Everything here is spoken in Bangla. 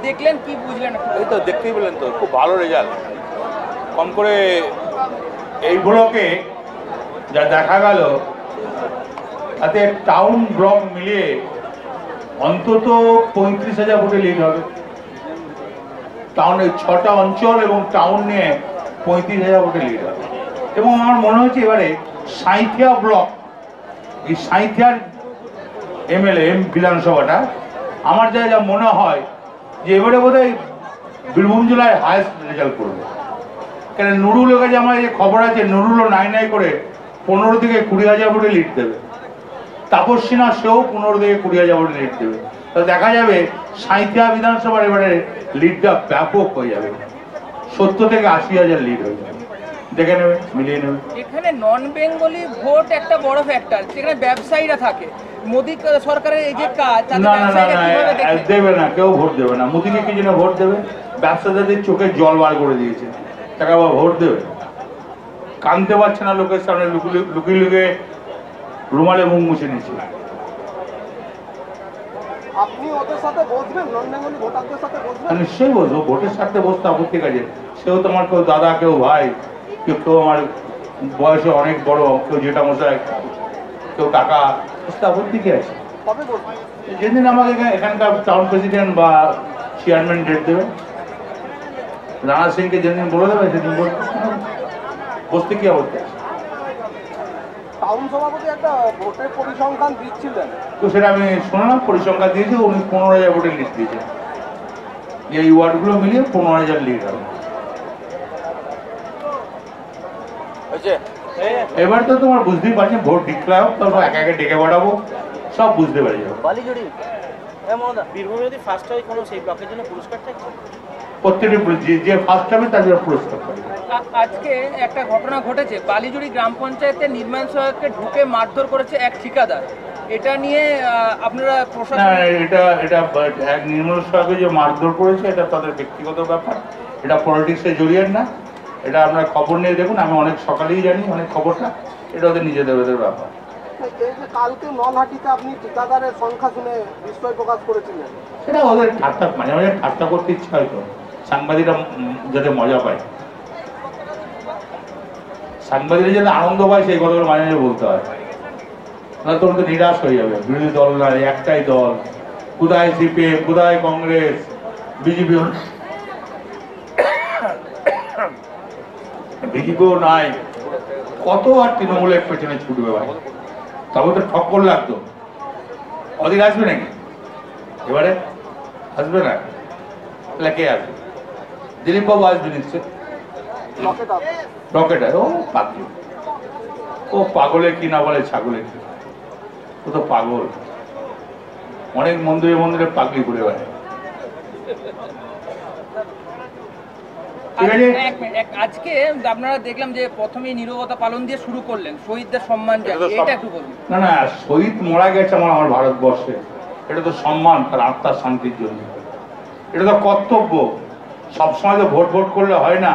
দেখলেন, কি বুঝলেন? এই তো দেখতেই পেলেন তো, খুব ভালো রেজাল্ট। কম করে এইগুলোকে যা দেখা গেল তাতে টাউন ব্লক মিলিয়ে অন্তত 35,000 ভোটে লিড হবে। টাউনের 6টা অঞ্চল এবং টাউন নিয়ে 35,000 ভোটে লিড হবে। এবং আমার মনে হচ্ছে এবারে সাঁইথিয়া ব্লক, এই সাঁইথিয়ার এমএলএ বিধানসভাটা আমার যা যা মনে হয় যে এবারে বোধহয় বীরভূম জেলায় হায়েস্ট রেজাল্ট করবে। কেন নুরুলের কাছে আমার যে খবর আছে, নুরুলও নাই করে 15 থেকে 20,000 ভোটে লিড দেবে। তাপস সিনহা সেও 15 থেকে 20,000 ভোটে লিড দেবে। তো দেখা যাবে সাঁইথিয়া বিধানসভার এবারে লিডটা ব্যাপক হয়ে যাবে, 70 থেকে 80,000 লিড হয়ে যাবে। দেখে নেবে, মিলিয়ে নেবে। এখানে নন বেঙ্গলি ভোট একটা বড় ফ্যাক্টর, যেখানে ব্যবসায়ীরা থাকে। মোদী সরকারের এই যে কাজ, না দেবে না, কেউ ভোট দেবে না। মোদীকে কি জন্য ভোট দেবে? ব্যবসাদারদের চোখে জল বার করে দিয়েছে, টাকা আবার ভোট দেবে? কানতে পারছে না লোকের সামনে, লুকিয়ে লুকিয়ে রুমালে মুখ মুছে নিচ্ছে। আপনি ওদের সাথে বসবেন, নন বেঙ্গলি ভোটারদের সাথে বসবেন? নিশ্চয়ই বসবো, ভোটের সাথে বসতে আপত্তি কাজে। সেও তোমার কেউ দাদা, কেউ ভাই, কেউ আমার বয়সে অনেক বড়, কেউ জেঠা মশাই, কেউ কাকা, বুঝতে আপত্তি কি আছে? কবে বসবেন? যেদিন আমাকে এখানকার টাউন প্রেসিডেন্ট বা চেয়ারম্যান ডেট দেবে, রানা সিংকে যেদিন বলে দেবে সেদিন বসতে কি আপত্তি আছে? টাউন সভাপতি একটা ভোটের পরিসংখ্যান দিচ্ছিলেন, তো সেটা আমি শুনলাম, পরিসংখ্যান দিয়েছে, উনি 15,000 ভোটের লিড দিয়েছে। এই ওয়ার্ডগুলো মিলিয়ে 15,000 লিড হবে। এবার তো তোমার বুঝতেই পারছি, ভোট ডিক্লেয়ার হোক, তারপর একে একে ডেকে পাঠাবো, সব বুঝতে পারি যাবো। বালিজুড়ি বীরভূমে যদি ফার্স্ট হয় কোনো সেই ব্লকের জন্য পুরস্কার থাকবে? প্রত্যেকটি যে ফার্স্ট হবে তার জন্য পুরস্কার পাবে। আজকে একটা ঘটনা ঘটেছে, বালিজুড়ি গ্রাম পঞ্চায়েতের নির্মাণ সহায়ককে ঢুকে মারধর করেছে এক ঠিকাদার। এটা নিয়ে আপনারা প্রশাসন? এটা এক নির্মল সহায়কে যে মারধর করেছে, এটা তাদের ব্যক্তিগত ব্যাপার, এটা পলিটিক্সে জড়িয়ে না। এটা আপনারা খবর নিয়ে দেখুন, আমি অনেক সকালেই জানি অনেক খবরটা, এটা ওদের নিজেদের ব্যাপার। এই যে কালকে নলহাটিতে আপনি ঠিকাদারের সংখ্যা শুনে বিস্ময় প্রকাশ করেছিলেন, সেটা ওদের ঠাট্টা, মাঝে মাঝে ঠাট্টা করতে ইচ্ছা হয়তো, সাংবাদিকরা যাতে মজা পায়, সাংবাদিকরা যাতে আনন্দ পায়, সেই কথাগুলো মাঝে মাঝে বলতে হয়। না তখন তো নিরাশ হয়ে যাবে। বিরোধী দল নয়, একটাই দল, কোথায় সিপিএম, কোথায় কংগ্রেস, বিজেপিও নাই, কত আর তৃণমূলের পেছনে ছুটবে ভাই? তবে তো ঠক্কর লাগতো। অধিক আসবে নাকি এবারে? আসবে না, তাহলে কে আসবে? দিলীপ বাবু আসবে নিশ্চয়। রকেটার ও পাগল, ও পাগলে কি না বলে ছাগলে কি, ও তো পাগল। অনেক মন্দিরে মন্দিরে পাগলি ঘুরে বেড়ায়। আজকে আপনারা দেখলাম যে প্রথমেই নীরবতা পালন দিয়ে শুরু করলেন, শহীদদের সম্মান জানিয়ে, এটা একটু বলুন। না শহীদ মারা গেছে আমার ভারতবর্ষে, এটা তো সম্মান, তার আত্মার শান্তির জন্য, এটা তো কর্তব্য। সবসময় তো ভোট করলে হয় না।